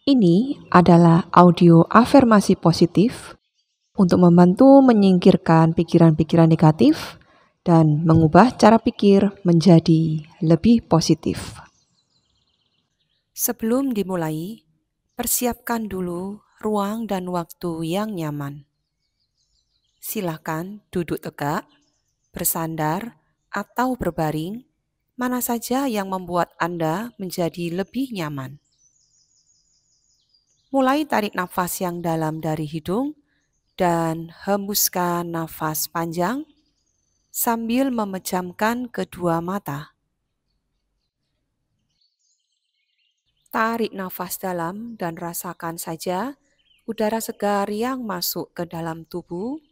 Ini adalah audio afirmasi positif untuk membantu menyingkirkan pikiran-pikiran negatif dan mengubah cara pikir menjadi lebih positif. Sebelum dimulai, persiapkan dulu ruang dan waktu yang nyaman. Silakan duduk tegak, bersandar, atau berbaring, mana saja yang membuat Anda menjadi lebih nyaman. Mulai tarik nafas yang dalam dari hidung dan hembuskan nafas panjang sambil memejamkan kedua mata. Tarik nafas dalam dan rasakan saja udara segar yang masuk ke dalam tubuh.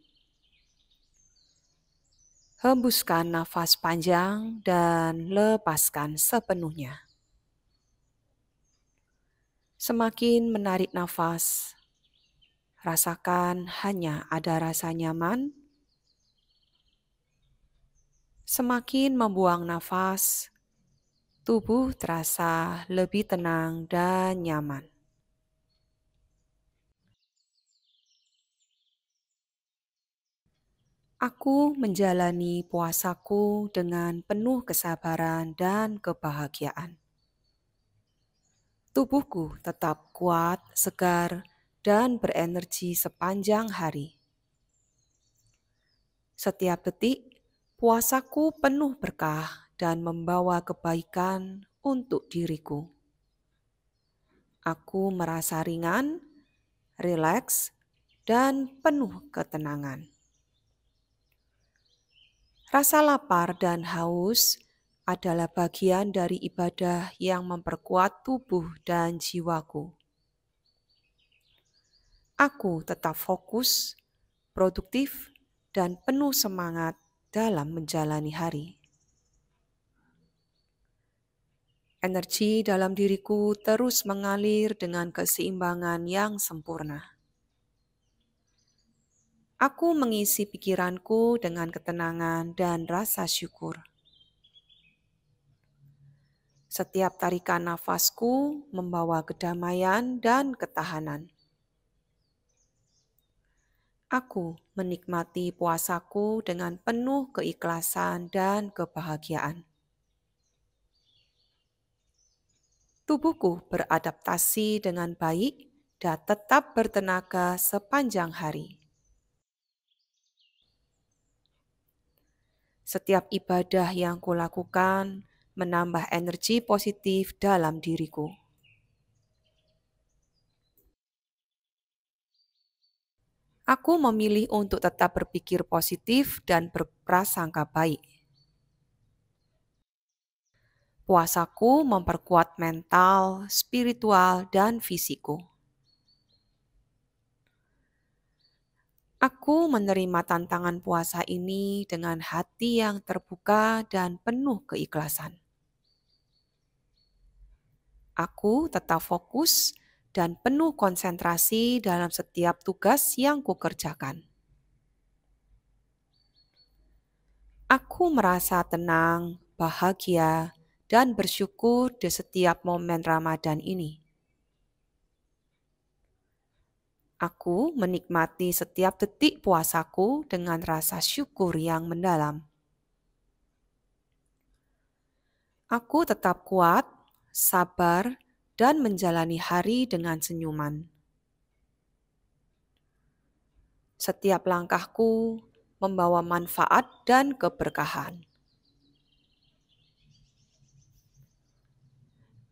Hembuskan nafas panjang dan lepaskan sepenuhnya. Semakin menarik nafas, rasakan hanya ada rasa nyaman. Semakin membuang nafas, tubuh terasa lebih tenang dan nyaman. Aku menjalani puasaku dengan penuh kesabaran dan kebahagiaan. Tubuhku tetap kuat, segar, dan berenergi sepanjang hari. Setiap detik, puasaku penuh berkah dan membawa kebaikan untuk diriku. Aku merasa ringan, rileks, dan penuh ketenangan. Rasa lapar dan haus adalah bagian dari ibadah yang memperkuat tubuh dan jiwaku. Aku tetap fokus, produktif, dan penuh semangat dalam menjalani hari. Energi dalam diriku terus mengalir dengan keseimbangan yang sempurna. Aku mengisi pikiranku dengan ketenangan dan rasa syukur. Setiap tarikan nafasku membawa kedamaian dan ketahanan. Aku menikmati puasaku dengan penuh keikhlasan dan kebahagiaan. Tubuhku beradaptasi dengan baik dan tetap bertenaga sepanjang hari. Setiap ibadah yang kulakukan menambah energi positif dalam diriku. Aku memilih untuk tetap berpikir positif dan berprasangka baik. Puasaku memperkuat mental, spiritual, dan fisikku. Aku menerima tantangan puasa ini dengan hati yang terbuka dan penuh keikhlasan. Aku tetap fokus dan penuh konsentrasi dalam setiap tugas yang kukerjakan. Aku merasa tenang, bahagia, dan bersyukur di setiap momen Ramadan ini. Aku menikmati setiap detik puasaku dengan rasa syukur yang mendalam. Aku tetap kuat, sabar, dan menjalani hari dengan senyuman. Setiap langkahku membawa manfaat dan keberkahan.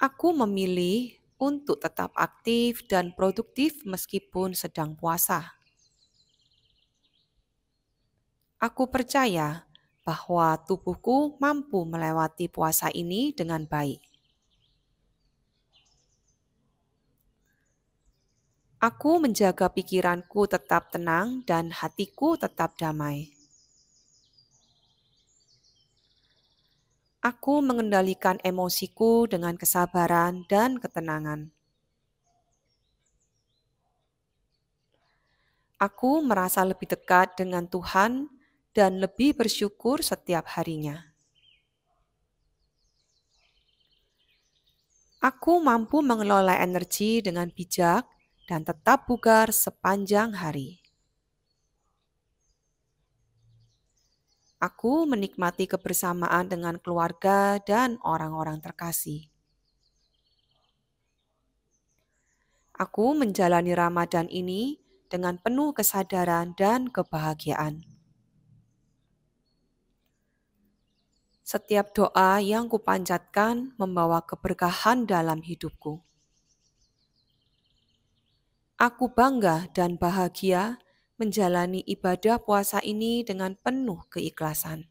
Aku memilih untuk tetap aktif dan produktif meskipun sedang puasa. Aku percaya bahwa tubuhku mampu melewati puasa ini dengan baik. Aku menjaga pikiranku tetap tenang dan hatiku tetap damai. Aku mengendalikan emosiku dengan kesabaran dan ketenangan. Aku merasa lebih dekat dengan Tuhan dan lebih bersyukur setiap harinya. Aku mampu mengelola energi dengan bijak dan tetap bugar sepanjang hari. Aku menikmati kebersamaan dengan keluarga dan orang-orang terkasih. Aku menjalani Ramadan ini dengan penuh kesadaran dan kebahagiaan. Setiap doa yang kupanjatkan membawa keberkahan dalam hidupku. Aku bangga dan bahagia menjalani ibadah puasa ini dengan penuh keikhlasan.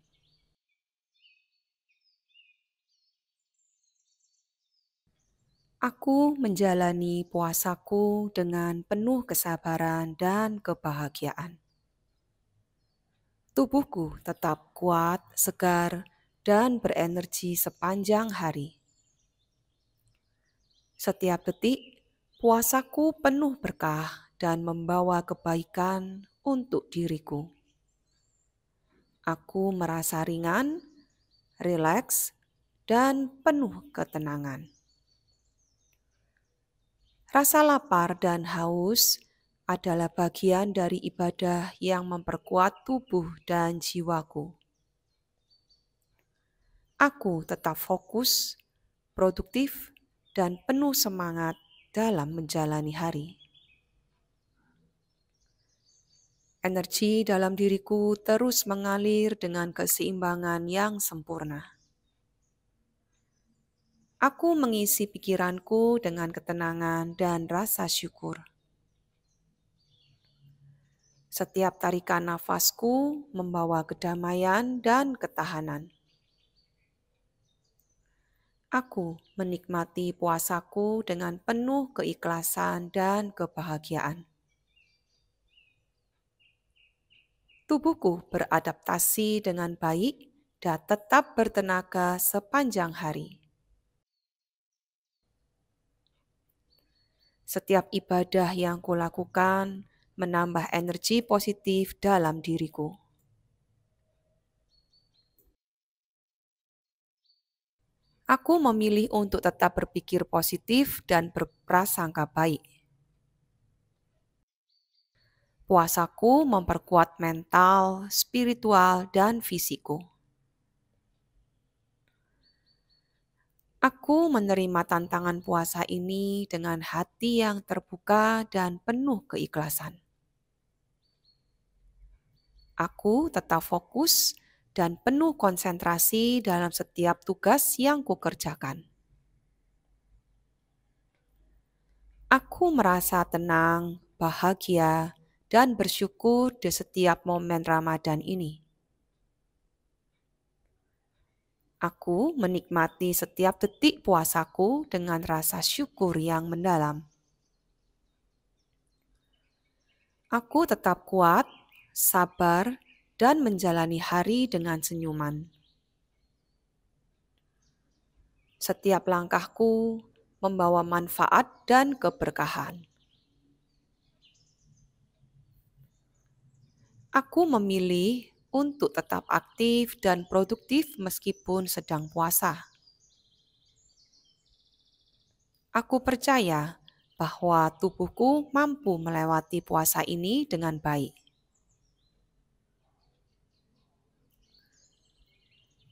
Aku menjalani puasaku dengan penuh kesabaran dan kebahagiaan. Tubuhku tetap kuat, segar, dan berenergi sepanjang hari. Setiap detik, puasaku penuh berkah dan membawa kebaikan untuk diriku. Aku merasa ringan, rileks, dan penuh ketenangan. Rasa lapar dan haus adalah bagian dari ibadah yang memperkuat tubuh dan jiwaku. Aku tetap fokus, produktif, dan penuh semangat dalam menjalani hari. Energi dalam diriku terus mengalir dengan keseimbangan yang sempurna. Aku mengisi pikiranku dengan ketenangan dan rasa syukur. Setiap tarikan nafasku membawa kedamaian dan ketahanan. Aku menikmati puasaku dengan penuh keikhlasan dan kebahagiaan. Tubuhku beradaptasi dengan baik dan tetap bertenaga sepanjang hari. Setiap ibadah yang kulakukan menambah energi positif dalam diriku. Aku memilih untuk tetap berpikir positif dan berprasangka baik. Puasaku memperkuat mental, spiritual, dan fisikku. Aku menerima tantangan puasa ini dengan hati yang terbuka dan penuh keikhlasan. Aku tetap fokus dan penuh konsentrasi dalam setiap tugas yang kukerjakan. Aku merasa tenang, bahagia, dan bersyukur di setiap momen Ramadan ini. Aku menikmati setiap detik puasaku dengan rasa syukur yang mendalam. Aku tetap kuat, sabar, dan menjalani hari dengan senyuman. Setiap langkahku membawa manfaat dan keberkahan. Aku memilih untuk tetap aktif dan produktif meskipun sedang puasa. Aku percaya bahwa tubuhku mampu melewati puasa ini dengan baik.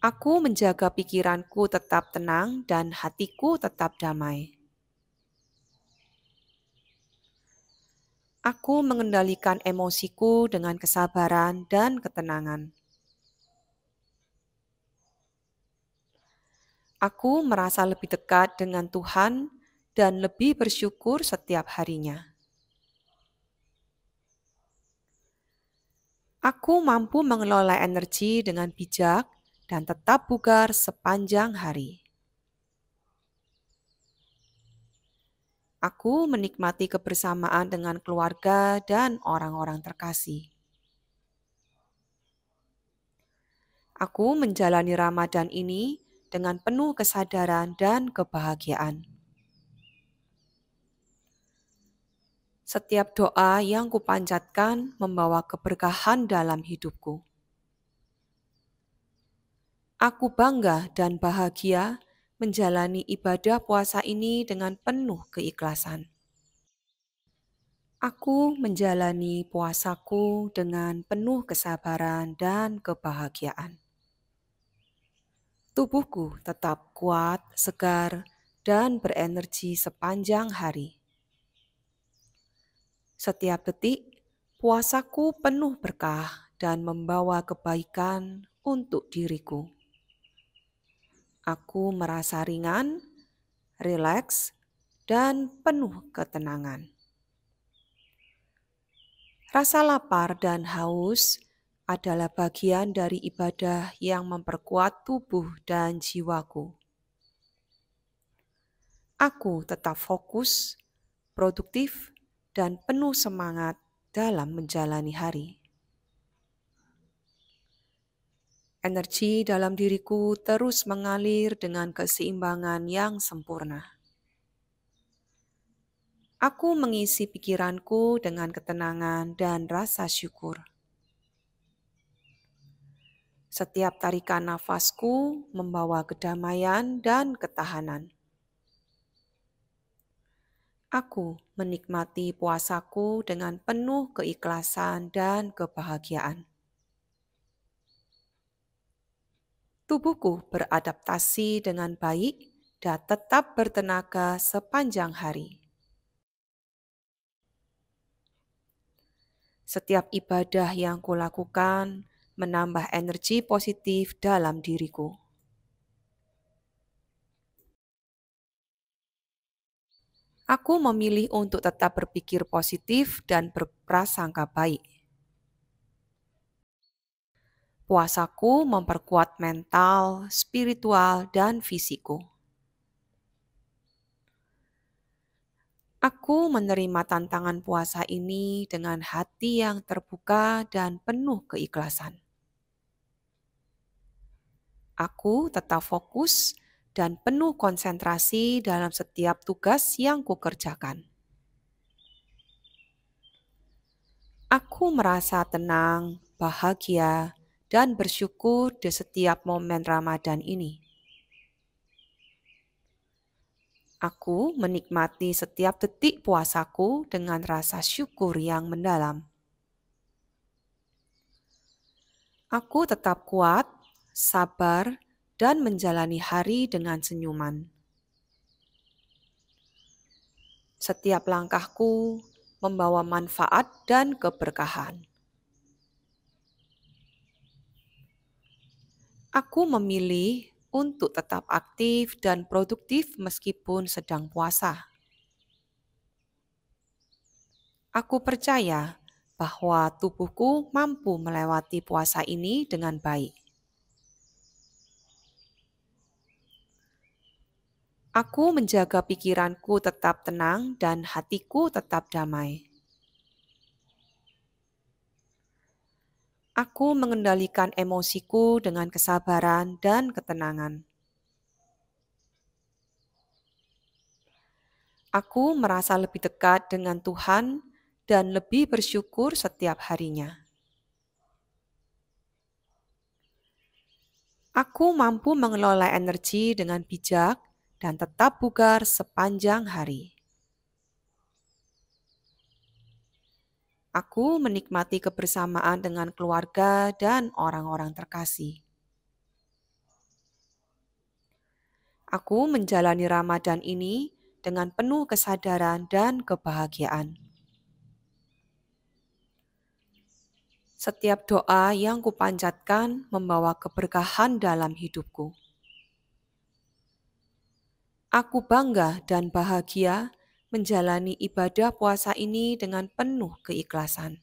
Aku menjaga pikiranku tetap tenang dan hatiku tetap damai. Aku mengendalikan emosiku dengan kesabaran dan ketenangan. Aku merasa lebih dekat dengan Tuhan dan lebih bersyukur setiap harinya. Aku mampu mengelola energi dengan bijak dan tetap bugar sepanjang hari. Aku menikmati kebersamaan dengan keluarga dan orang-orang terkasih. Aku menjalani Ramadan ini dengan penuh kesadaran dan kebahagiaan. Setiap doa yang kupanjatkan membawa keberkahan dalam hidupku. Aku bangga dan bahagia menjalani ibadah puasa ini dengan penuh keikhlasan. Aku menjalani puasaku dengan penuh kesabaran dan kebahagiaan. Tubuhku tetap kuat, segar, dan berenergi sepanjang hari. Setiap detik, puasaku penuh berkah dan membawa kebaikan untuk diriku. Aku merasa ringan, rileks, dan penuh ketenangan. Rasa lapar dan haus adalah bagian dari ibadah yang memperkuat tubuh dan jiwaku. Aku tetap fokus, produktif, dan penuh semangat dalam menjalani hari. Energi dalam diriku terus mengalir dengan keseimbangan yang sempurna. Aku mengisi pikiranku dengan ketenangan dan rasa syukur. Setiap tarikan nafasku membawa kedamaian dan ketahanan. Aku menikmati puasaku dengan penuh keikhlasan dan kebahagiaan. Tubuhku beradaptasi dengan baik dan tetap bertenaga sepanjang hari. Setiap ibadah yang kulakukan menambah energi positif dalam diriku. Aku memilih untuk tetap berpikir positif dan berprasangka baik. Puasaku memperkuat mental, spiritual, dan fisikku. Aku menerima tantangan puasa ini dengan hati yang terbuka dan penuh keikhlasan. Aku tetap fokus dan penuh konsentrasi dalam setiap tugas yang kukerjakan. Aku merasa tenang, bahagia, dan bersyukur di setiap momen Ramadan ini. Aku menikmati setiap detik puasaku dengan rasa syukur yang mendalam. Aku tetap kuat, sabar, dan menjalani hari dengan senyuman. Setiap langkahku membawa manfaat dan keberkahan. Aku memilih untuk tetap aktif dan produktif meskipun sedang puasa. Aku percaya bahwa tubuhku mampu melewati puasa ini dengan baik. Aku menjaga pikiranku tetap tenang dan hatiku tetap damai. Aku mengendalikan emosiku dengan kesabaran dan ketenangan. Aku merasa lebih dekat dengan Tuhan dan lebih bersyukur setiap harinya. Aku mampu mengelola energi dengan bijak dan tetap bugar sepanjang hari. Aku menikmati kebersamaan dengan keluarga dan orang-orang terkasih. Aku menjalani Ramadan ini dengan penuh kesadaran dan kebahagiaan. Setiap doa yang kupanjatkan membawa keberkahan dalam hidupku. Aku bangga dan bahagia menjalani ibadah puasa ini dengan penuh keikhlasan.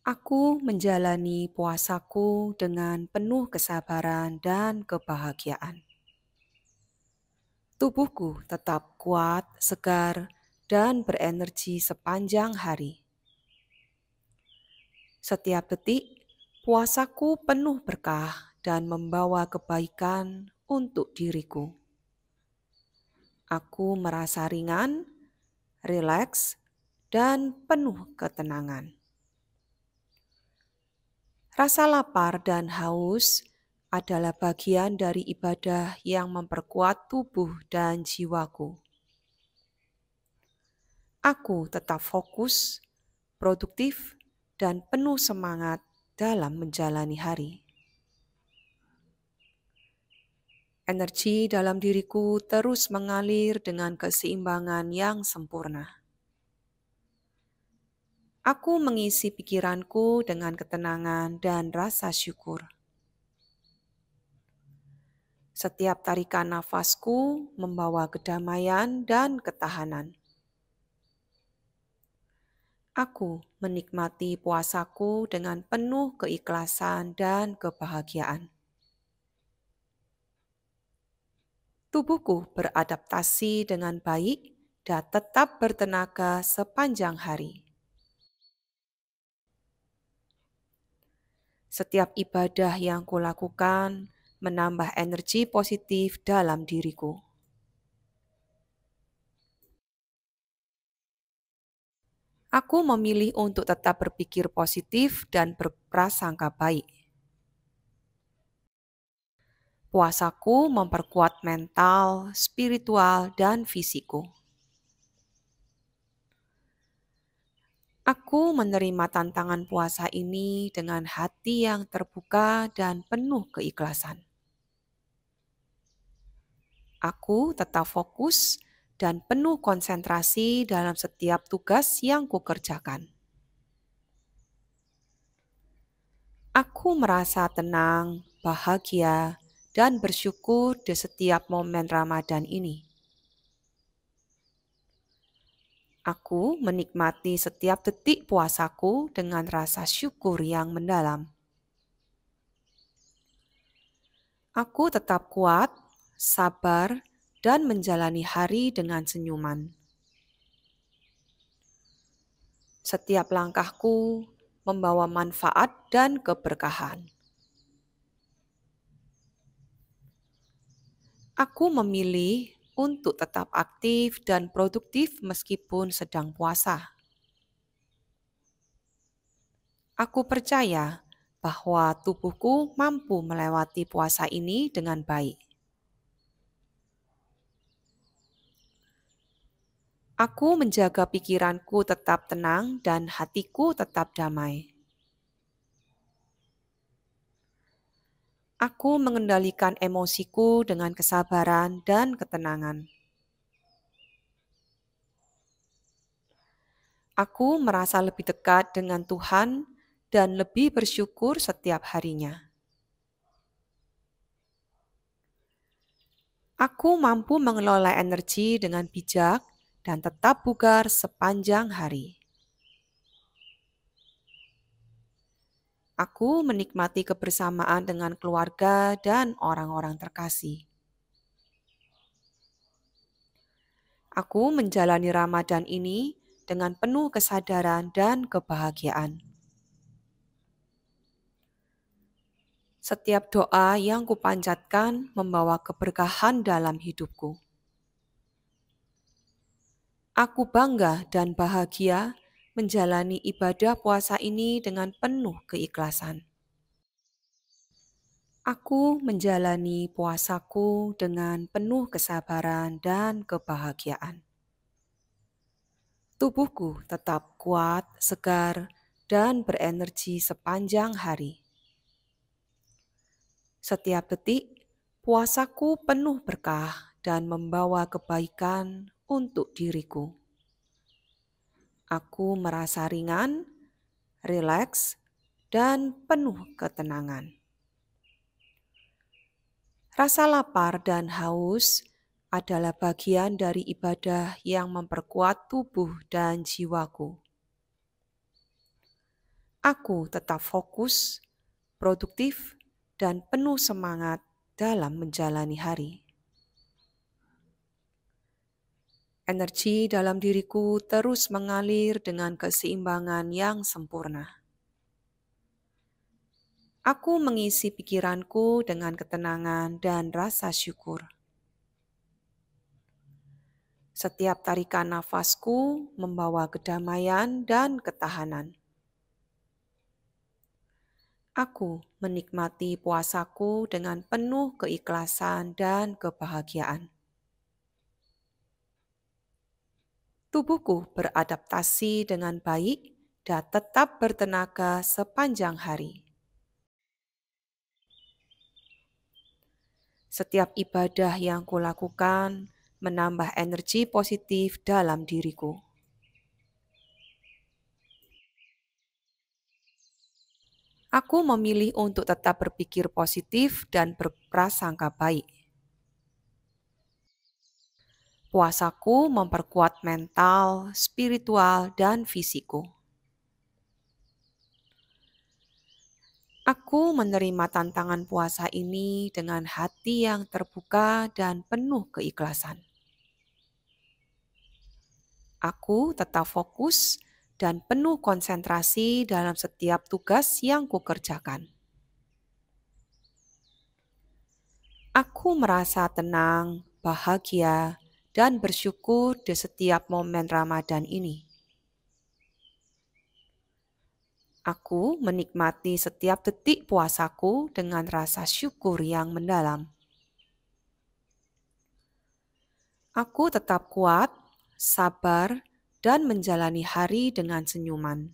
Aku menjalani puasaku dengan penuh kesabaran dan kebahagiaan. Tubuhku tetap kuat, segar, dan berenergi sepanjang hari. Setiap detik, puasaku penuh berkah dan membawa kebaikan untuk diriku. Aku merasa ringan, rileks, dan penuh ketenangan. Rasa lapar dan haus adalah bagian dari ibadah yang memperkuat tubuh dan jiwaku. Aku tetap fokus, produktif, dan penuh semangat dalam menjalani hari. Energi dalam diriku terus mengalir dengan keseimbangan yang sempurna. Aku mengisi pikiranku dengan ketenangan dan rasa syukur. Setiap tarikan nafasku membawa kedamaian dan ketahanan. Aku menikmati puasaku dengan penuh keikhlasan dan kebahagiaan. Tubuhku beradaptasi dengan baik dan tetap bertenaga sepanjang hari. Setiap ibadah yang kulakukan menambah energi positif dalam diriku. Aku memilih untuk tetap berpikir positif dan berprasangka baik. Puasaku memperkuat mental, spiritual, dan fisikku. Aku menerima tantangan puasa ini dengan hati yang terbuka dan penuh keikhlasan. Aku tetap fokus dan penuh konsentrasi dalam setiap tugas yang kukerjakan. Aku merasa tenang, bahagia, dan bersyukur di setiap momen Ramadan ini. Aku menikmati setiap detik puasaku dengan rasa syukur yang mendalam. Aku tetap kuat, sabar, dan menjalani hari dengan senyuman. Setiap langkahku membawa manfaat dan keberkahan. Aku memilih untuk tetap aktif dan produktif meskipun sedang puasa. Aku percaya bahwa tubuhku mampu melewati puasa ini dengan baik. Aku menjaga pikiranku tetap tenang dan hatiku tetap damai. Aku mengendalikan emosiku dengan kesabaran dan ketenangan. Aku merasa lebih dekat dengan Tuhan dan lebih bersyukur setiap harinya. Aku mampu mengelola energi dengan bijak dan tetap bugar sepanjang hari. Aku menikmati kebersamaan dengan keluarga dan orang-orang terkasih. Aku menjalani Ramadan ini dengan penuh kesadaran dan kebahagiaan. Setiap doa yang kupanjatkan membawa keberkahan dalam hidupku. Aku bangga dan bahagia menjalani ibadah puasa ini dengan penuh keikhlasan. Aku menjalani puasaku dengan penuh kesabaran dan kebahagiaan. Tubuhku tetap kuat, segar, dan berenergi sepanjang hari. Setiap detik, puasaku penuh berkah dan membawa kebaikan untuk diriku. Aku merasa ringan, rileks, dan penuh ketenangan. Rasa lapar dan haus adalah bagian dari ibadah yang memperkuat tubuh dan jiwaku. Aku tetap fokus, produktif, dan penuh semangat dalam menjalani hari. Energi dalam diriku terus mengalir dengan keseimbangan yang sempurna. Aku mengisi pikiranku dengan ketenangan dan rasa syukur. Setiap tarikan nafasku membawa kedamaian dan ketahanan. Aku menikmati puasaku dengan penuh keikhlasan dan kebahagiaan. Tubuhku beradaptasi dengan baik dan tetap bertenaga sepanjang hari. Setiap ibadah yang kulakukan menambah energi positif dalam diriku. Aku memilih untuk tetap berpikir positif dan berprasangka baik. Puasaku memperkuat mental, spiritual, dan fisikku. Aku menerima tantangan puasa ini dengan hati yang terbuka dan penuh keikhlasan. Aku tetap fokus dan penuh konsentrasi dalam setiap tugas yang kukerjakan. Aku merasa tenang, bahagia, dan bersyukur di setiap momen Ramadan ini. Aku menikmati setiap detik puasaku dengan rasa syukur yang mendalam. Aku tetap kuat, sabar, dan menjalani hari dengan senyuman.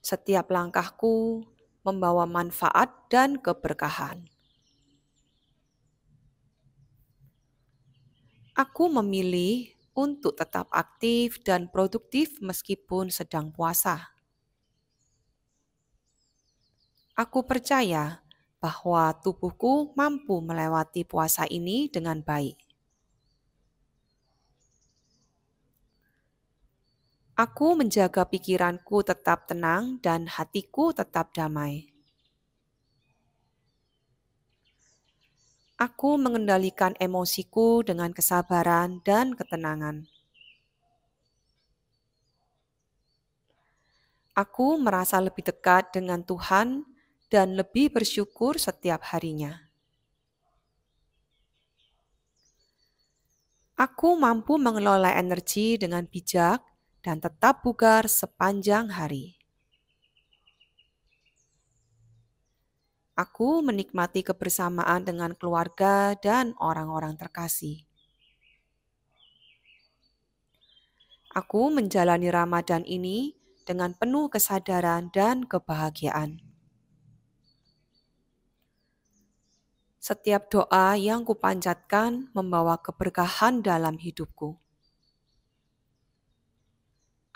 Setiap langkahku membawa manfaat dan keberkahan. Aku memilih untuk tetap aktif dan produktif meskipun sedang puasa. Aku percaya bahwa tubuhku mampu melewati puasa ini dengan baik. Aku menjaga pikiranku tetap tenang dan hatiku tetap damai. Aku mengendalikan emosiku dengan kesabaran dan ketenangan. Aku merasa lebih dekat dengan Tuhan dan lebih bersyukur setiap harinya. Aku mampu mengelola energi dengan bijak dan tetap bugar sepanjang hari. Aku menikmati kebersamaan dengan keluarga dan orang-orang terkasih. Aku menjalani Ramadan ini dengan penuh kesadaran dan kebahagiaan. Setiap doa yang kupanjatkan membawa keberkahan dalam hidupku.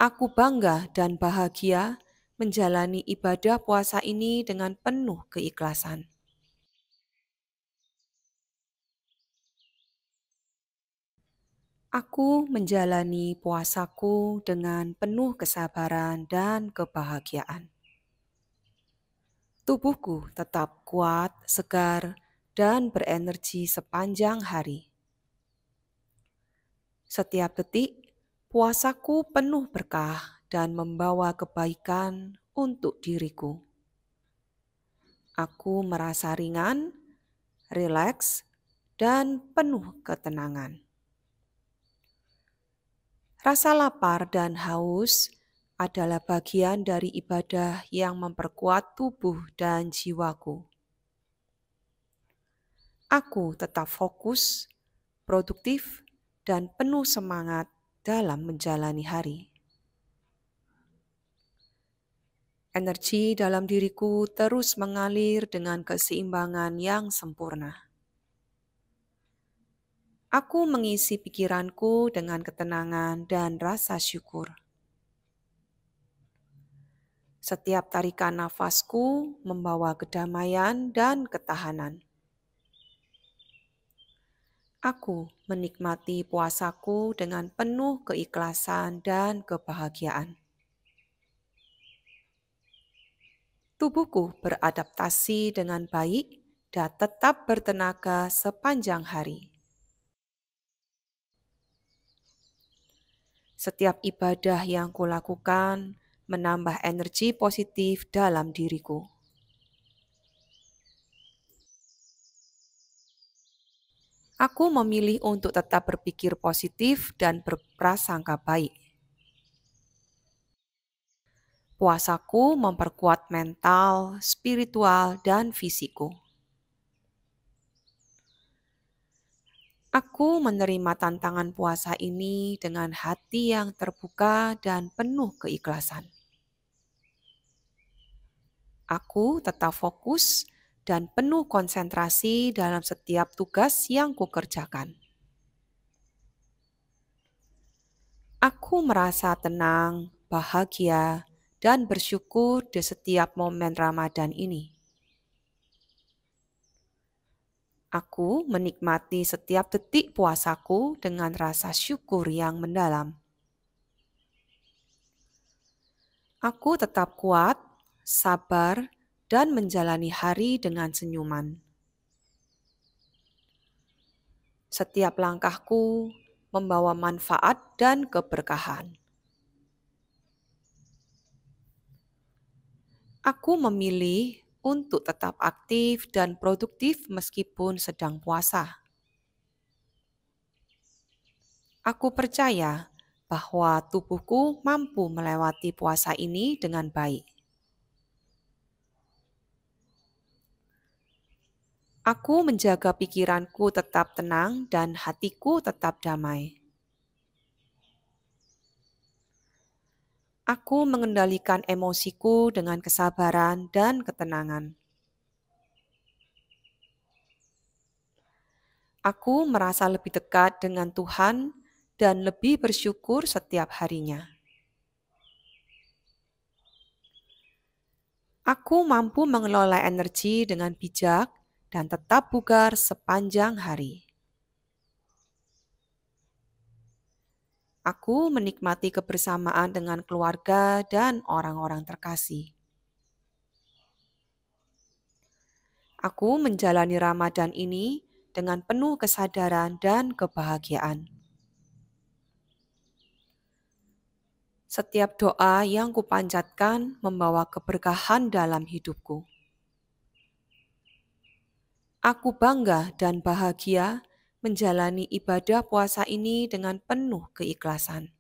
Aku bangga dan bahagia menjalani ibadah puasa ini dengan penuh keikhlasan. Aku menjalani puasaku dengan penuh kesabaran dan kebahagiaan. Tubuhku tetap kuat, segar, dan berenergi sepanjang hari. Setiap detik, puasaku penuh berkah dan membawa kebaikan untuk diriku. Aku merasa ringan, rileks, dan penuh ketenangan. Rasa lapar dan haus adalah bagian dari ibadah yang memperkuat tubuh dan jiwaku. Aku tetap fokus, produktif, dan penuh semangat dalam menjalani hari. Energi dalam diriku terus mengalir dengan keseimbangan yang sempurna. Aku mengisi pikiranku dengan ketenangan dan rasa syukur. Setiap tarikan nafasku membawa kedamaian dan ketahanan. Aku menikmati puasaku dengan penuh keikhlasan dan kebahagiaan. Tubuhku beradaptasi dengan baik dan tetap bertenaga sepanjang hari. Setiap ibadah yang kulakukan menambah energi positif dalam diriku. Aku memilih untuk tetap berpikir positif dan berprasangka baik. Puasaku memperkuat mental, spiritual, dan fisikku. Aku menerima tantangan puasa ini dengan hati yang terbuka dan penuh keikhlasan. Aku tetap fokus dan penuh konsentrasi dalam setiap tugas yang kukerjakan. Aku merasa tenang, bahagia, dan bersyukur di setiap momen Ramadan ini. Aku menikmati setiap detik puasaku dengan rasa syukur yang mendalam. Aku tetap kuat, sabar, dan menjalani hari dengan senyuman. Setiap langkahku membawa manfaat dan keberkahan. Aku memilih untuk tetap aktif dan produktif meskipun sedang puasa. Aku percaya bahwa tubuhku mampu melewati puasa ini dengan baik. Aku menjaga pikiranku tetap tenang dan hatiku tetap damai. Aku mengendalikan emosiku dengan kesabaran dan ketenangan. Aku merasa lebih dekat dengan Tuhan dan lebih bersyukur setiap harinya. Aku mampu mengelola energi dengan bijak dan tetap bugar sepanjang hari. Aku menikmati kebersamaan dengan keluarga dan orang-orang terkasih. Aku menjalani Ramadan ini dengan penuh kesadaran dan kebahagiaan. Setiap doa yang kupanjatkan membawa keberkahan dalam hidupku. Aku bangga dan bahagia menjalani ibadah puasa ini dengan penuh keikhlasan.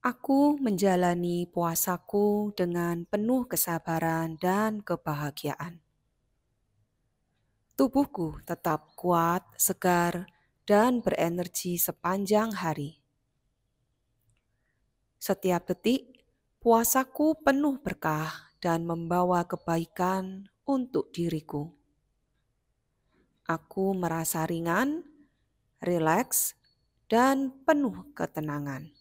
Aku menjalani puasaku dengan penuh kesabaran dan kebahagiaan. Tubuhku tetap kuat, segar, dan berenergi sepanjang hari. Setiap detik, puasaku penuh berkah dan membawa kebaikan untuk diriku. Aku merasa ringan, rileks, dan penuh ketenangan.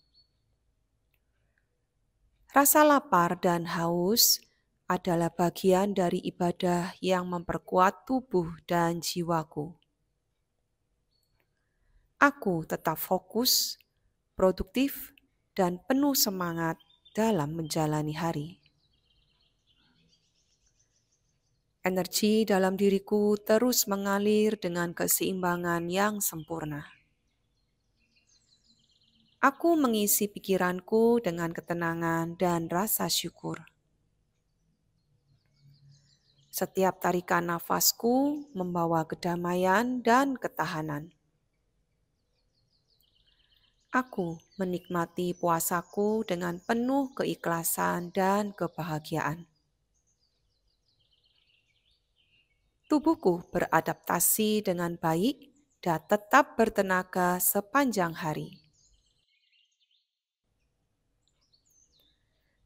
Rasa lapar dan haus adalah bagian dari ibadah yang memperkuat tubuh dan jiwaku. Aku tetap fokus, produktif, dan penuh semangat dalam menjalani hari. Energi dalam diriku terus mengalir dengan keseimbangan yang sempurna. Aku mengisi pikiranku dengan ketenangan dan rasa syukur. Setiap tarikan nafasku membawa kedamaian dan ketahanan. Aku menikmati puasaku dengan penuh keikhlasan dan kebahagiaan. Tubuhku beradaptasi dengan baik dan tetap bertenaga sepanjang hari.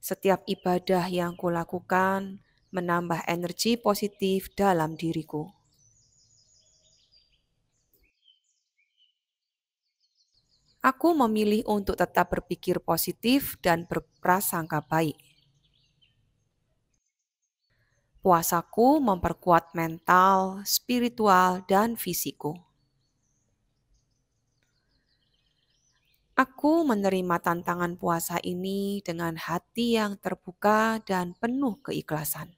Setiap ibadah yang kulakukan menambah energi positif dalam diriku. Aku memilih untuk tetap berpikir positif dan berprasangka baik. Puasaku memperkuat mental, spiritual, dan fisikku. Aku menerima tantangan puasa ini dengan hati yang terbuka dan penuh keikhlasan.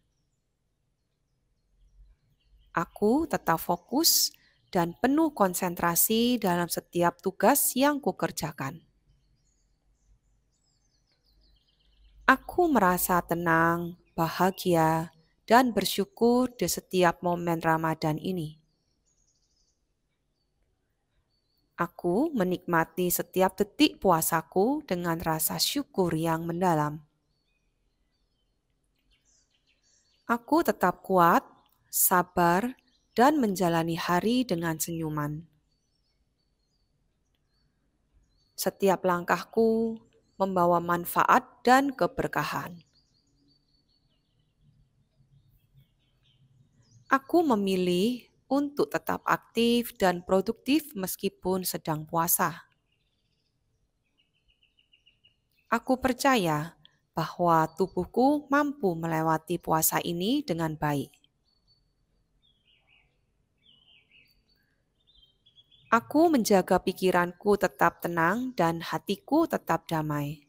Aku tetap fokus dan penuh konsentrasi dalam setiap tugas yang kukerjakan. Aku merasa tenang, bahagia, dan bersyukur di setiap momen Ramadan ini. Aku menikmati setiap detik puasaku dengan rasa syukur yang mendalam. Aku tetap kuat, sabar, dan menjalani hari dengan senyuman. Setiap langkahku membawa manfaat dan keberkahan. Aku memilih untuk tetap aktif dan produktif meskipun sedang puasa. Aku percaya bahwa tubuhku mampu melewati puasa ini dengan baik. Aku menjaga pikiranku tetap tenang dan hatiku tetap damai.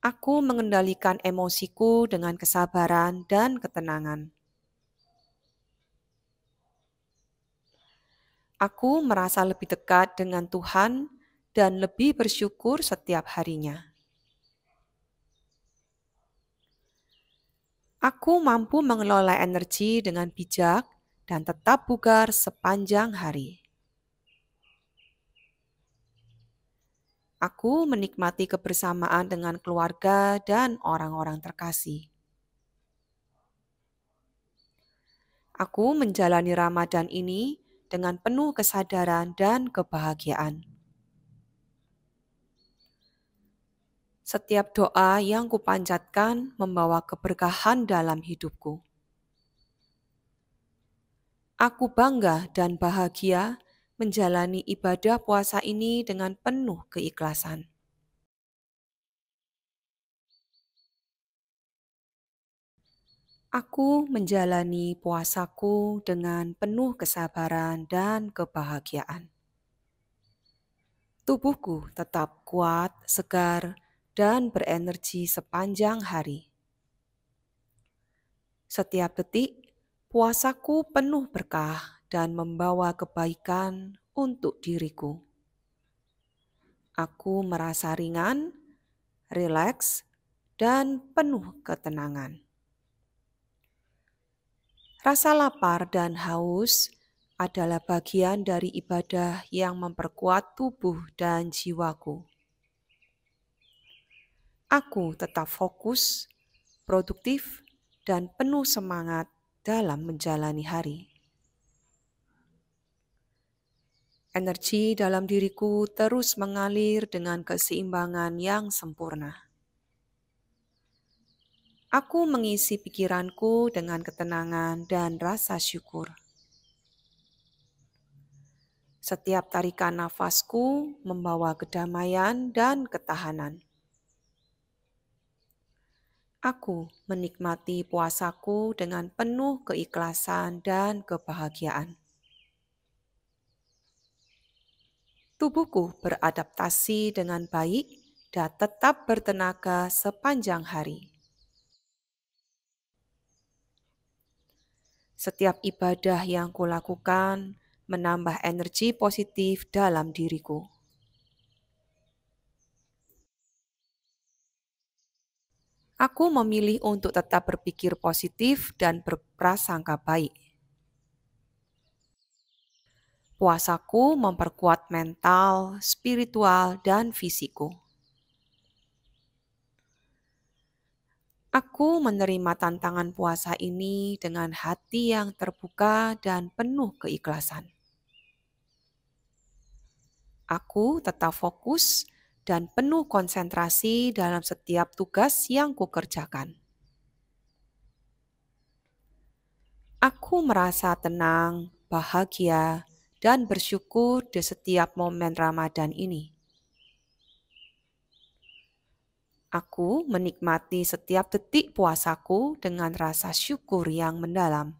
Aku mengendalikan emosiku dengan kesabaran dan ketenangan. Aku merasa lebih dekat dengan Tuhan dan lebih bersyukur setiap harinya. Aku mampu mengelola energi dengan bijak dan tetap bugar sepanjang hari. Aku menikmati kebersamaan dengan keluarga dan orang-orang terkasih. Aku menjalani Ramadan ini dengan penuh kesadaran dan kebahagiaan. Setiap doa yang kupanjatkan membawa keberkahan dalam hidupku. Aku bangga dan bahagia menjalani ibadah puasa ini dengan penuh keikhlasan. Aku menjalani puasaku dengan penuh kesabaran dan kebahagiaan. Tubuhku tetap kuat, segar, dan berenergi sepanjang hari. Setiap detik, puasaku penuh berkah dan membawa kebaikan untuk diriku. Aku merasa ringan, rileks, dan penuh ketenangan. Rasa lapar dan haus adalah bagian dari ibadah yang memperkuat tubuh dan jiwaku. Aku tetap fokus, produktif, dan penuh semangat dalam menjalani hari. Energi dalam diriku terus mengalir dengan keseimbangan yang sempurna. Aku mengisi pikiranku dengan ketenangan dan rasa syukur. Setiap tarikan nafasku membawa kedamaian dan ketahanan. Aku menikmati puasaku dengan penuh keikhlasan dan kebahagiaan. Tubuhku beradaptasi dengan baik dan tetap bertenaga sepanjang hari. Setiap ibadah yang kulakukan menambah energi positif dalam diriku. Aku memilih untuk tetap berpikir positif dan berprasangka baik. Puasaku memperkuat mental, spiritual, dan fisikku. Aku menerima tantangan puasa ini dengan hati yang terbuka dan penuh keikhlasan. Aku tetap fokus dan penuh konsentrasi dalam setiap tugas yang kukerjakan. Aku merasa tenang, bahagia, dan bersyukur di setiap momen Ramadan ini. Aku menikmati setiap detik puasaku dengan rasa syukur yang mendalam.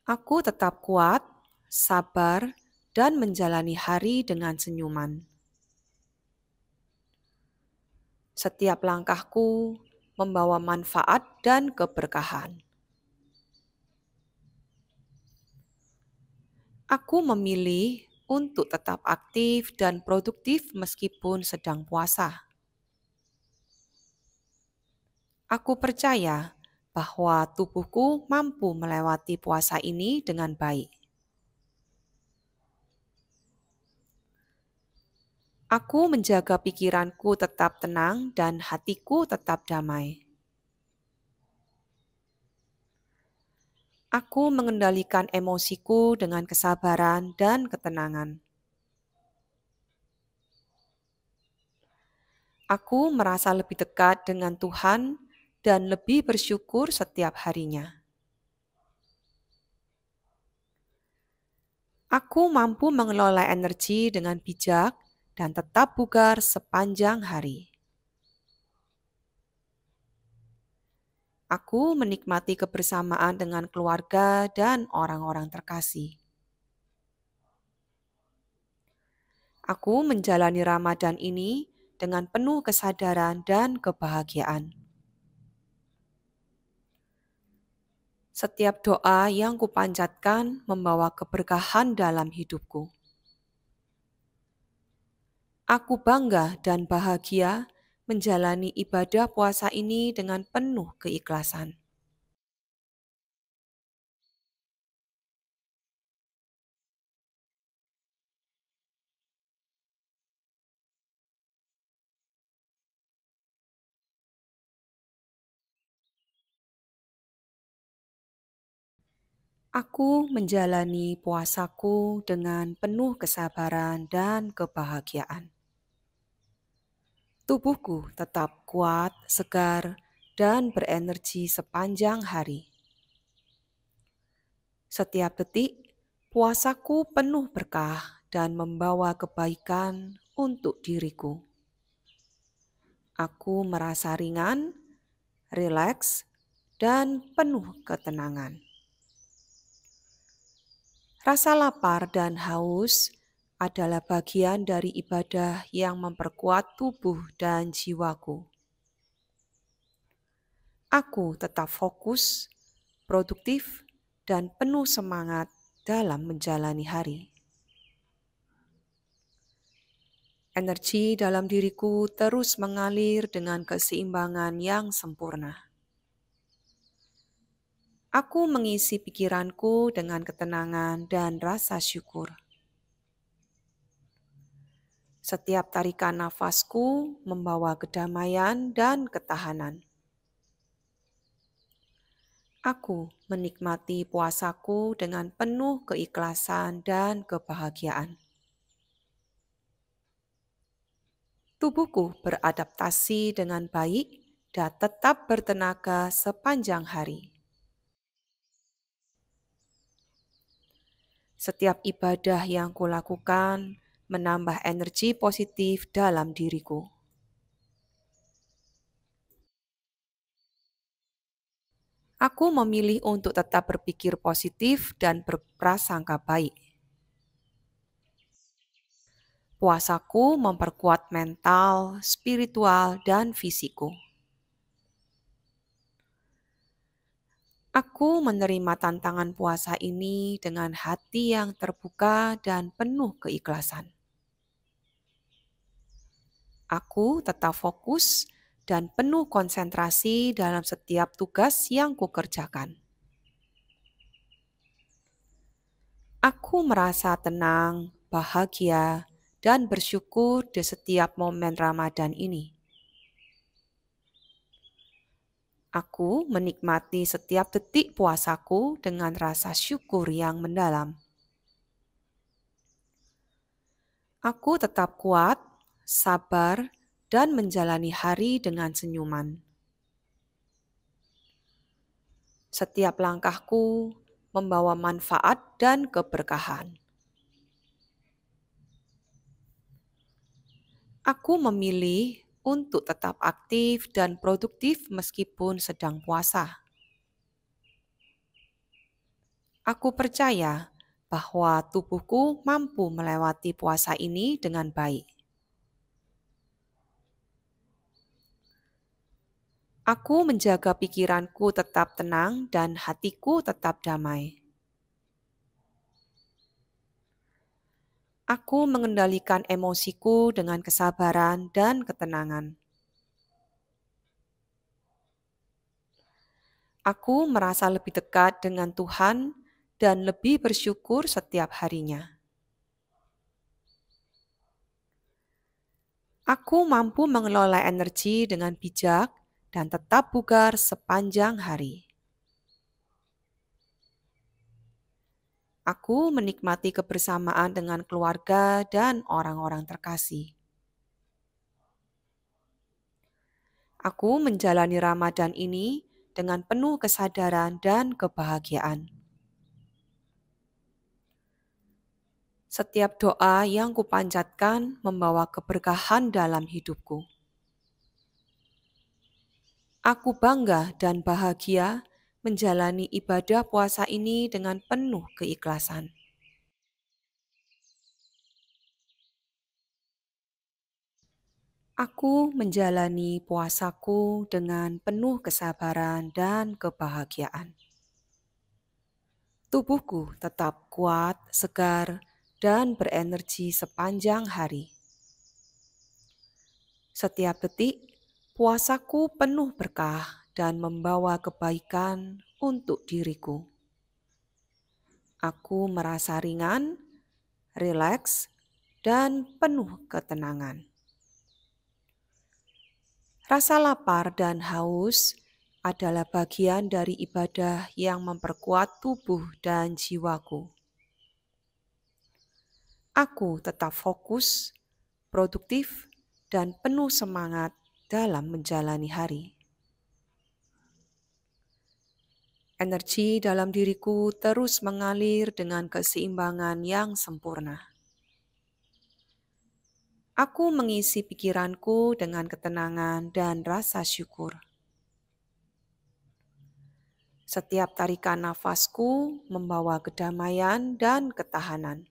Aku tetap kuat, sabar, dan menjalani hari dengan senyuman. Setiap langkahku membawa manfaat dan keberkahan. Aku memilih untuk tetap aktif dan produktif meskipun sedang puasa. Aku percaya bahwa tubuhku mampu melewati puasa ini dengan baik. Aku menjaga pikiranku tetap tenang dan hatiku tetap damai. Aku mengendalikan emosiku dengan kesabaran dan ketenangan. Aku merasa lebih dekat dengan Tuhan dan lebih bersyukur setiap harinya. Aku mampu mengelola energi dengan bijak dan tetap bugar sepanjang hari. Aku menikmati kebersamaan dengan keluarga dan orang-orang terkasih. Aku menjalani Ramadan ini dengan penuh kesadaran dan kebahagiaan. Setiap doa yang kupanjatkan membawa keberkahan dalam hidupku. Aku bangga dan bahagia menjalani ibadah puasa ini dengan penuh keikhlasan. Aku menjalani puasaku dengan penuh kesabaran dan kebahagiaan. Tubuhku tetap kuat, segar, dan berenergi sepanjang hari. Setiap detik, puasaku penuh berkah dan membawa kebaikan untuk diriku. Aku merasa ringan, rileks, dan penuh ketenangan. Rasa lapar dan haus adalah bagian dari ibadah yang memperkuat tubuh dan jiwaku. Aku tetap fokus, produktif, dan penuh semangat dalam menjalani hari. Energi dalam diriku terus mengalir dengan keseimbangan yang sempurna. Aku mengisi pikiranku dengan ketenangan dan rasa syukur. Setiap tarikan nafasku membawa kedamaian dan ketahanan. Aku menikmati puasaku dengan penuh keikhlasan dan kebahagiaan. Tubuhku beradaptasi dengan baik dan tetap bertenaga sepanjang hari. Setiap ibadah yang kulakukan menambah energi positif dalam diriku. Aku memilih untuk tetap berpikir positif dan berprasangka baik. Puasaku memperkuat mental, spiritual, dan fisikku. Aku menerima tantangan puasa ini dengan hati yang terbuka dan penuh keikhlasan. Aku tetap fokus dan penuh konsentrasi dalam setiap tugas yang kukerjakan. Aku merasa tenang, bahagia, dan bersyukur di setiap momen Ramadan ini. Aku menikmati setiap detik puasaku dengan rasa syukur yang mendalam. Aku tetap kuat, sabar, dan menjalani hari dengan senyuman. Setiap langkahku membawa manfaat dan keberkahan. Aku memilih untuk tetap aktif dan produktif meskipun sedang puasa. Aku percaya bahwa tubuhku mampu melewati puasa ini dengan baik. Aku menjaga pikiranku tetap tenang dan hatiku tetap damai. Aku mengendalikan emosiku dengan kesabaran dan ketenangan. Aku merasa lebih dekat dengan Tuhan dan lebih bersyukur setiap harinya. Aku mampu mengelola energi dengan bijak dan tetap bugar sepanjang hari. Aku menikmati kebersamaan dengan keluarga dan orang-orang terkasih. Aku menjalani Ramadan ini dengan penuh kesadaran dan kebahagiaan. Setiap doa yang kupanjatkan membawa keberkahan dalam hidupku. Aku bangga dan bahagia menjalani ibadah puasa ini dengan penuh keikhlasan. Aku menjalani puasaku dengan penuh kesabaran dan kebahagiaan. Tubuhku tetap kuat, segar, dan berenergi sepanjang hari. Setiap detik, puasaku penuh berkah dan membawa kebaikan untuk diriku. Aku merasa ringan, rileks, dan penuh ketenangan. Rasa lapar dan haus adalah bagian dari ibadah yang memperkuat tubuh dan jiwaku. Aku tetap fokus, produktif, dan penuh semangat dalam menjalani hari. Energi dalam diriku terus mengalir dengan keseimbangan yang sempurna. Aku mengisi pikiranku dengan ketenangan dan rasa syukur. Setiap tarikan nafasku membawa kedamaian dan ketahanan.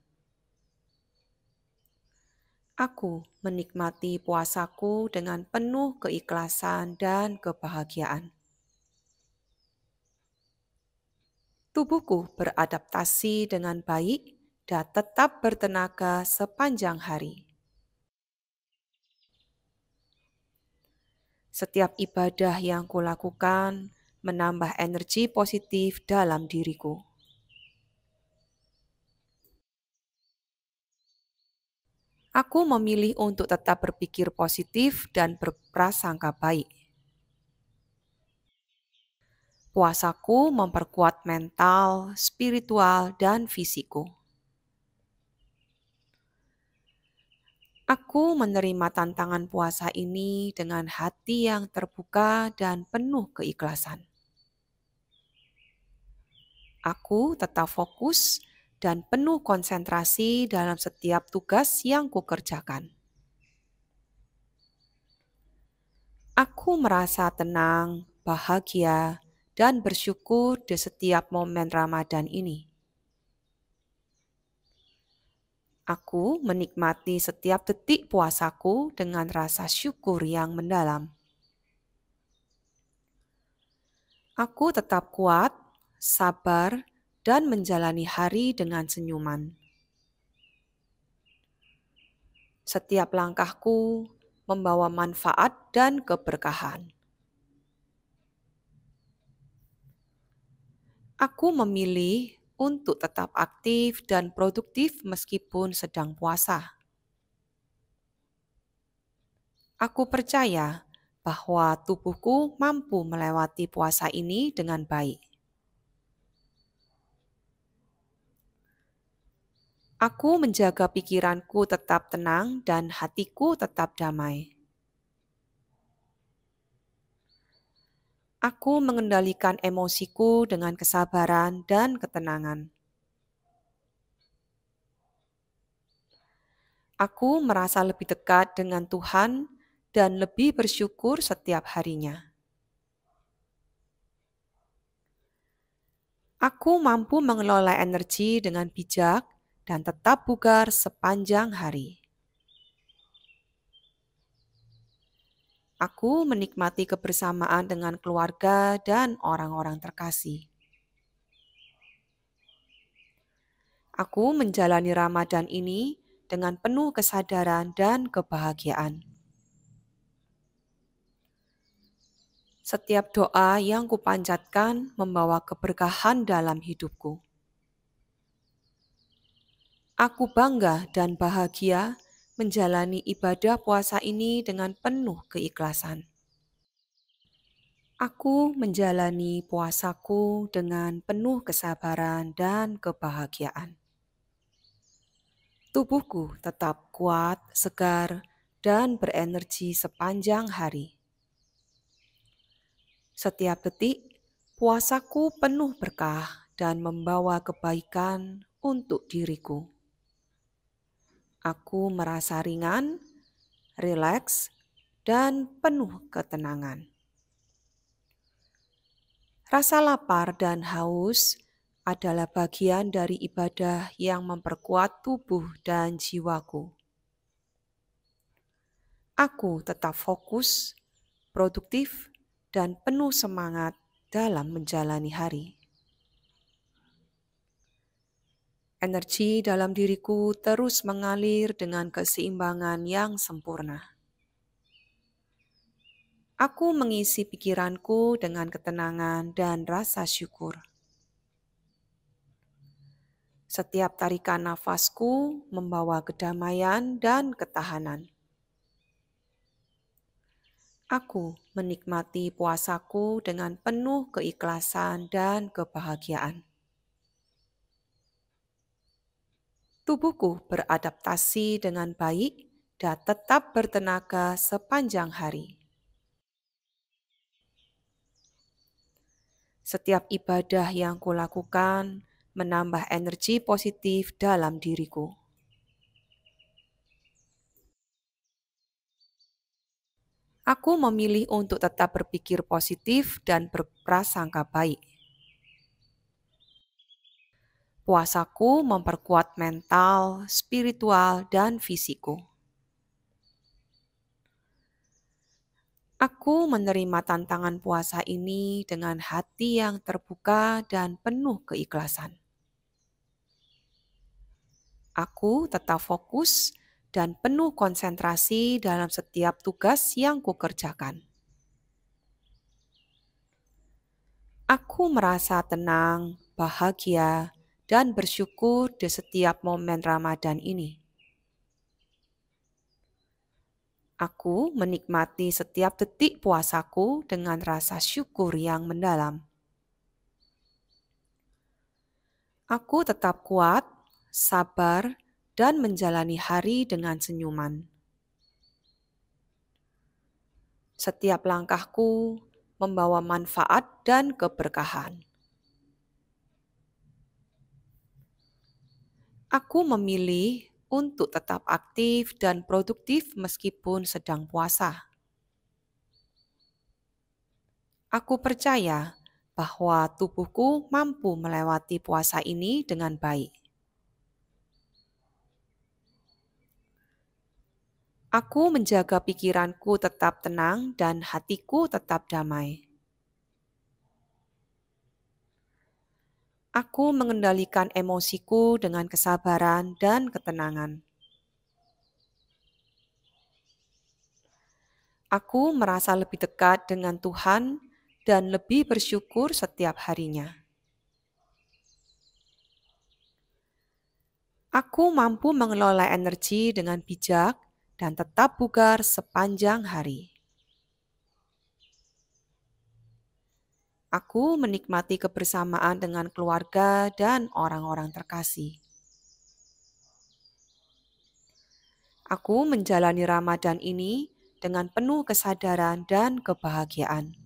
Aku menikmati puasaku dengan penuh keikhlasan dan kebahagiaan. Tubuhku beradaptasi dengan baik dan tetap bertenaga sepanjang hari. Setiap ibadah yang kulakukan menambah energi positif dalam diriku. Aku memilih untuk tetap berpikir positif dan berprasangka baik. Puasaku memperkuat mental, spiritual, dan fisikku. Aku menerima tantangan puasa ini dengan hati yang terbuka dan penuh keikhlasan. Aku tetap fokus dan penuh konsentrasi dalam setiap tugas yang kukerjakan. Aku merasa tenang, bahagia, dan bersyukur di setiap momen Ramadan ini. Aku menikmati setiap detik puasaku dengan rasa syukur yang mendalam. Aku tetap kuat, sabar, dan menjalani hari dengan senyuman. Setiap langkahku membawa manfaat dan keberkahan. Aku memilih untuk tetap aktif dan produktif meskipun sedang puasa. Aku percaya bahwa tubuhku mampu melewati puasa ini dengan baik. Aku menjaga pikiranku tetap tenang dan hatiku tetap damai. Aku mengendalikan emosiku dengan kesabaran dan ketenangan. Aku merasa lebih dekat dengan Tuhan dan lebih bersyukur setiap harinya. Aku mampu mengelola energi dengan bijak dan tetap bugar sepanjang hari. Aku menikmati kebersamaan dengan keluarga dan orang-orang terkasih. Aku menjalani Ramadan ini dengan penuh kesadaran dan kebahagiaan. Setiap doa yang kupanjatkan membawa keberkahan dalam hidupku. Aku bangga dan bahagia menjalani ibadah puasa ini dengan penuh keikhlasan. Aku menjalani puasaku dengan penuh kesabaran dan kebahagiaan. Tubuhku tetap kuat, segar, dan berenergi sepanjang hari. Setiap detik, puasaku penuh berkah dan membawa kebaikan untuk diriku. Aku merasa ringan, rileks, dan penuh ketenangan. Rasa lapar dan haus adalah bagian dari ibadah yang memperkuat tubuh dan jiwaku. Aku tetap fokus, produktif, dan penuh semangat dalam menjalani hari. Energi dalam diriku terus mengalir dengan keseimbangan yang sempurna. Aku mengisi pikiranku dengan ketenangan dan rasa syukur. Setiap tarikan nafasku membawa kedamaian dan ketahanan. Aku menikmati puasaku dengan penuh keikhlasan dan kebahagiaan. Tubuhku beradaptasi dengan baik dan tetap bertenaga sepanjang hari. Setiap ibadah yang kulakukan menambah energi positif dalam diriku. Aku memilih untuk tetap berpikir positif dan berprasangka baik. Puasaku memperkuat mental, spiritual, dan fisikku. Aku menerima tantangan puasa ini dengan hati yang terbuka dan penuh keikhlasan. Aku tetap fokus dan penuh konsentrasi dalam setiap tugas yang kukerjakan. Aku merasa tenang, bahagia, dan bersyukur di setiap momen Ramadan ini. Aku menikmati setiap detik puasaku dengan rasa syukur yang mendalam. Aku tetap kuat, sabar, dan menjalani hari dengan senyuman. Setiap langkahku membawa manfaat dan keberkahan. Aku memilih untuk tetap aktif dan produktif meskipun sedang puasa. Aku percaya bahwa tubuhku mampu melewati puasa ini dengan baik. Aku menjaga pikiranku tetap tenang dan hatiku tetap damai. Aku mengendalikan emosiku dengan kesabaran dan ketenangan. Aku merasa lebih dekat dengan Tuhan dan lebih bersyukur setiap harinya. Aku mampu mengelola energi dengan bijak dan tetap bugar sepanjang hari. Aku menikmati kebersamaan dengan keluarga dan orang-orang terkasih. Aku menjalani Ramadan ini dengan penuh kesadaran dan kebahagiaan.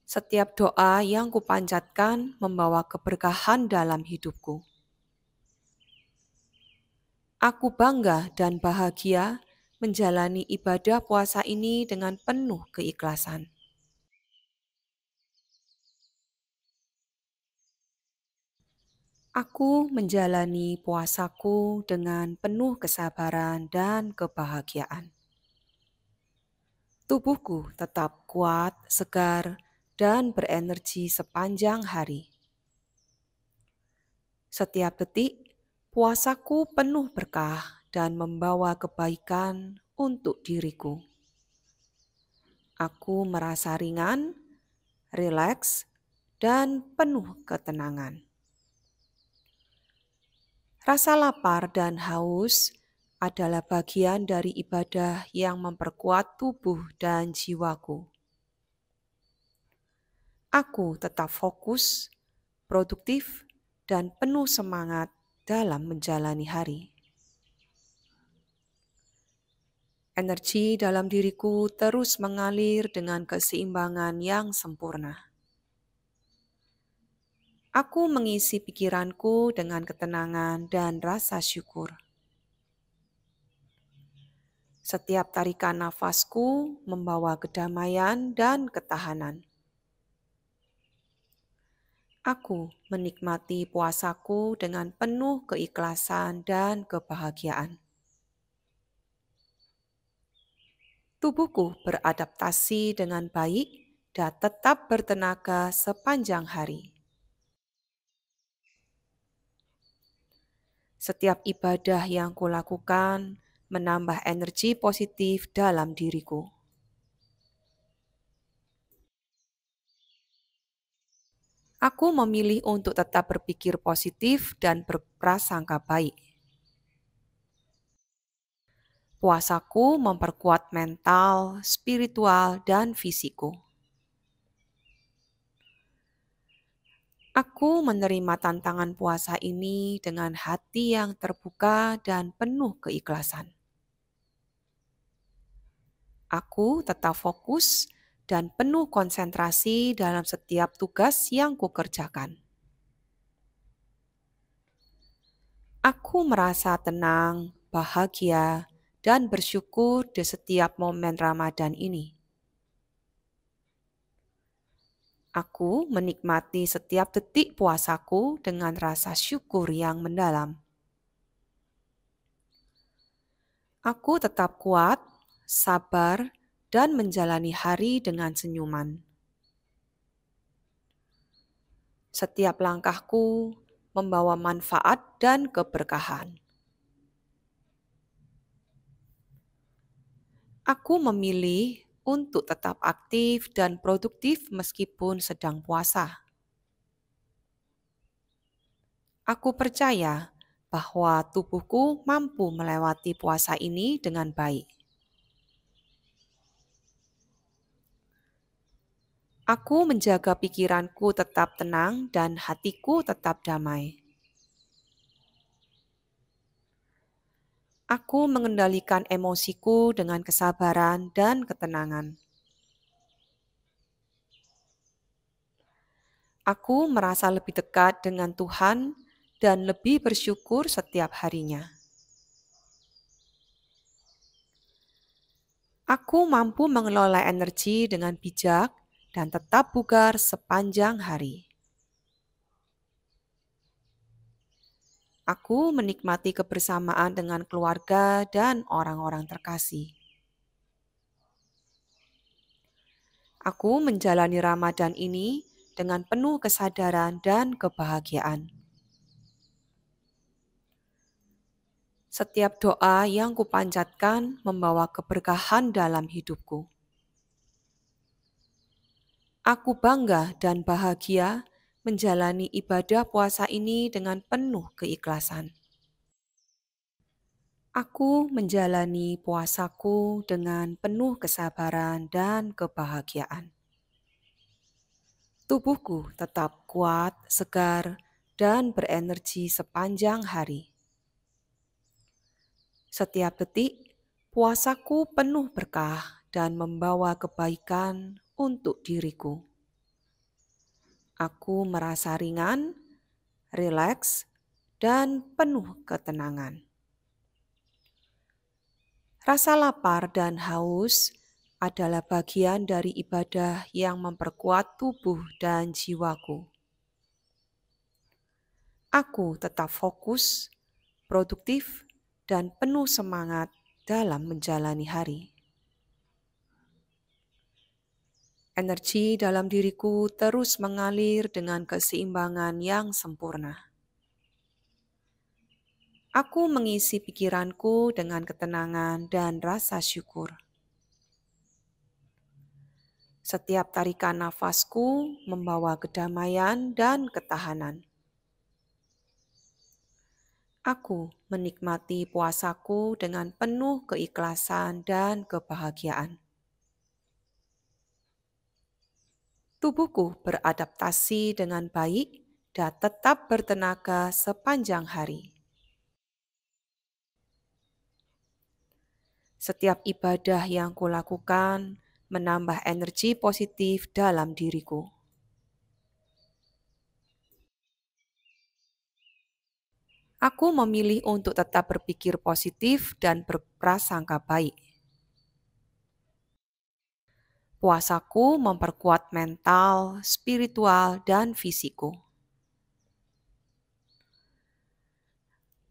Setiap doa yang kupanjatkan membawa keberkahan dalam hidupku. Aku bangga dan bahagia menjalani ibadah puasa ini dengan penuh keikhlasan. Aku menjalani puasaku dengan penuh kesabaran dan kebahagiaan. Tubuhku tetap kuat, segar, dan berenergi sepanjang hari. Setiap detik, puasaku penuh berkah dan membawa kebaikan untuk diriku. Aku merasa ringan, rileks, dan penuh ketenangan. Rasa lapar dan haus adalah bagian dari ibadah yang memperkuat tubuh dan jiwaku. Aku tetap fokus, produktif, dan penuh semangat dalam menjalani hari. Energi dalam diriku terus mengalir dengan keseimbangan yang sempurna. Aku mengisi pikiranku dengan ketenangan dan rasa syukur. Setiap tarikan nafasku membawa kedamaian dan ketahanan. Aku menikmati puasaku dengan penuh keikhlasan dan kebahagiaan. Tubuhku beradaptasi dengan baik dan tetap bertenaga sepanjang hari. Setiap ibadah yang kulakukan menambah energi positif dalam diriku. Aku memilih untuk tetap berpikir positif dan berprasangka baik. Puasaku memperkuat mental, spiritual, dan fisikku. Aku menerima tantangan puasa ini dengan hati yang terbuka dan penuh keikhlasan. Aku tetap fokus dan penuh konsentrasi dalam setiap tugas yang kukerjakan. Aku merasa tenang, bahagia, dan bersyukur di setiap momen Ramadan ini. Aku menikmati setiap detik puasaku dengan rasa syukur yang mendalam. Aku tetap kuat, sabar, dan menjalani hari dengan senyuman. Setiap langkahku membawa manfaat dan keberkahan. Aku memilih untuk tetap aktif dan produktif meskipun sedang puasa. Aku percaya bahwa tubuhku mampu melewati puasa ini dengan baik. Aku menjaga pikiranku tetap tenang dan hatiku tetap damai. Aku mengendalikan emosiku dengan kesabaran dan ketenangan. Aku merasa lebih dekat dengan Tuhan dan lebih bersyukur setiap harinya. Aku mampu mengelola energi dengan bijak dan tetap bugar sepanjang hari. Aku menikmati kebersamaan dengan keluarga dan orang-orang terkasih. Aku menjalani Ramadan ini dengan penuh kesadaran dan kebahagiaan. Setiap doa yang kupanjatkan membawa keberkahan dalam hidupku. Aku bangga dan bahagia menjalani ibadah puasa ini dengan penuh keikhlasan. Aku menjalani puasaku dengan penuh kesabaran dan kebahagiaan. Tubuhku tetap kuat, segar, dan berenergi sepanjang hari. Setiap detik, puasaku penuh berkah dan membawa kebaikan untuk diriku. Aku merasa ringan, rileks, dan penuh ketenangan. Rasa lapar dan haus adalah bagian dari ibadah yang memperkuat tubuh dan jiwaku. Aku tetap fokus, produktif, dan penuh semangat dalam menjalani hari. Energi dalam diriku terus mengalir dengan keseimbangan yang sempurna. Aku mengisi pikiranku dengan ketenangan dan rasa syukur. Setiap tarikan nafasku membawa kedamaian dan ketahanan. Aku menikmati puasaku dengan penuh keikhlasan dan kebahagiaan. Tubuhku beradaptasi dengan baik dan tetap bertenaga sepanjang hari. Setiap ibadah yang kulakukan menambah energi positif dalam diriku. Aku memilih untuk tetap berpikir positif dan berprasangka baik. Puasaku memperkuat mental, spiritual, dan fisikku.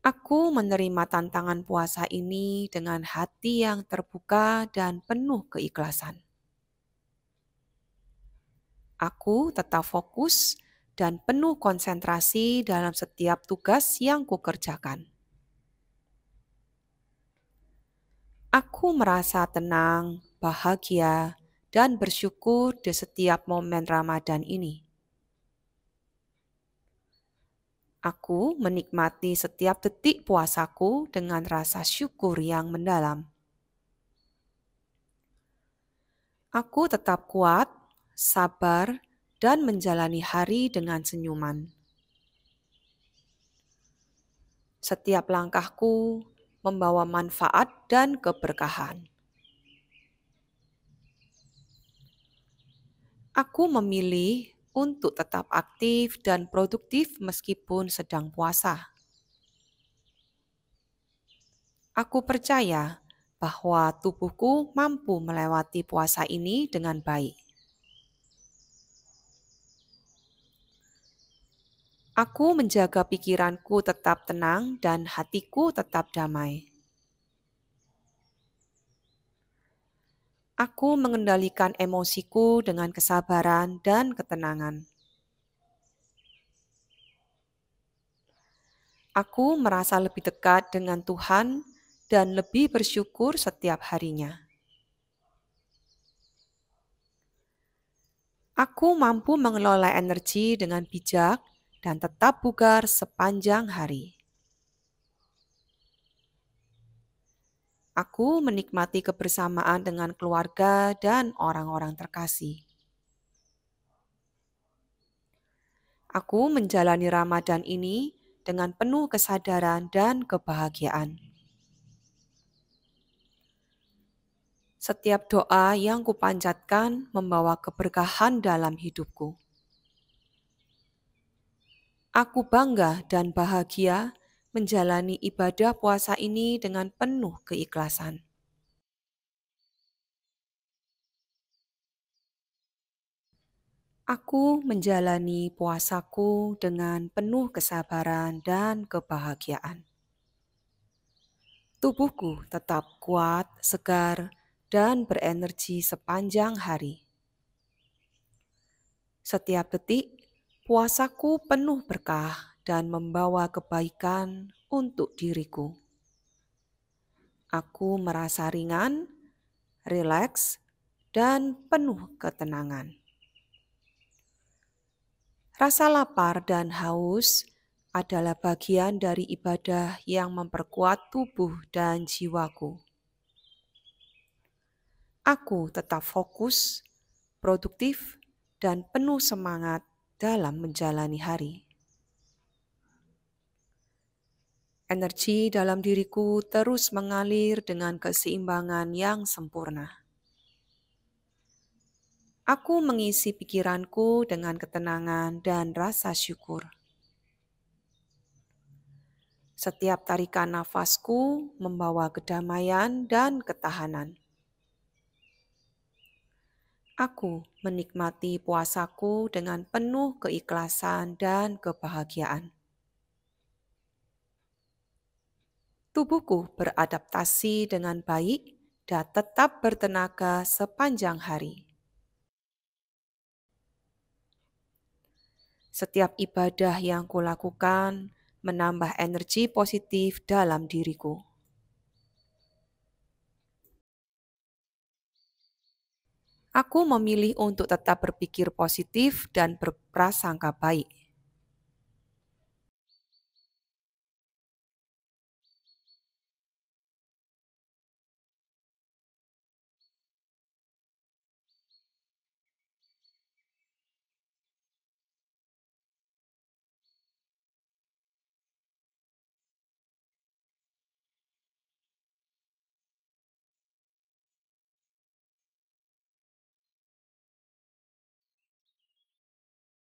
Aku menerima tantangan puasa ini dengan hati yang terbuka dan penuh keikhlasan. Aku tetap fokus dan penuh konsentrasi dalam setiap tugas yang kukerjakan. Aku merasa tenang, bahagia, dan bersyukur di setiap momen Ramadan ini. Aku menikmati setiap detik puasaku dengan rasa syukur yang mendalam. Aku tetap kuat, sabar, dan menjalani hari dengan senyuman. Setiap langkahku membawa manfaat dan keberkahan. Aku memilih untuk tetap aktif dan produktif meskipun sedang puasa. Aku percaya bahwa tubuhku mampu melewati puasa ini dengan baik. Aku menjaga pikiranku tetap tenang dan hatiku tetap damai. Aku mengendalikan emosiku dengan kesabaran dan ketenangan. Aku merasa lebih dekat dengan Tuhan dan lebih bersyukur setiap harinya. Aku mampu mengelola energi dengan bijak dan tetap bugar sepanjang hari. Aku menikmati kebersamaan dengan keluarga dan orang-orang terkasih. Aku menjalani Ramadan ini dengan penuh kesadaran dan kebahagiaan. Setiap doa yang kupanjatkan membawa keberkahan dalam hidupku. Aku bangga dan bahagia menjalani ibadah puasa ini dengan penuh keikhlasan. Aku menjalani puasaku dengan penuh kesabaran dan kebahagiaan. Tubuhku tetap kuat, segar, dan berenergi sepanjang hari. Setiap detik, puasaku penuh berkah dan membawa kebaikan untuk diriku. Aku merasa ringan, rileks, dan penuh ketenangan. Rasa lapar dan haus adalah bagian dari ibadah yang memperkuat tubuh dan jiwaku. Aku tetap fokus, produktif, dan penuh semangat dalam menjalani hari. Energi dalam diriku terus mengalir dengan keseimbangan yang sempurna. Aku mengisi pikiranku dengan ketenangan dan rasa syukur. Setiap tarikan nafasku membawa kedamaian dan ketahanan. Aku menikmati puasaku dengan penuh keikhlasan dan kebahagiaan. Tubuhku beradaptasi dengan baik dan tetap bertenaga sepanjang hari. Setiap ibadah yang kulakukan menambah energi positif dalam diriku. Aku memilih untuk tetap berpikir positif dan berprasangka baik.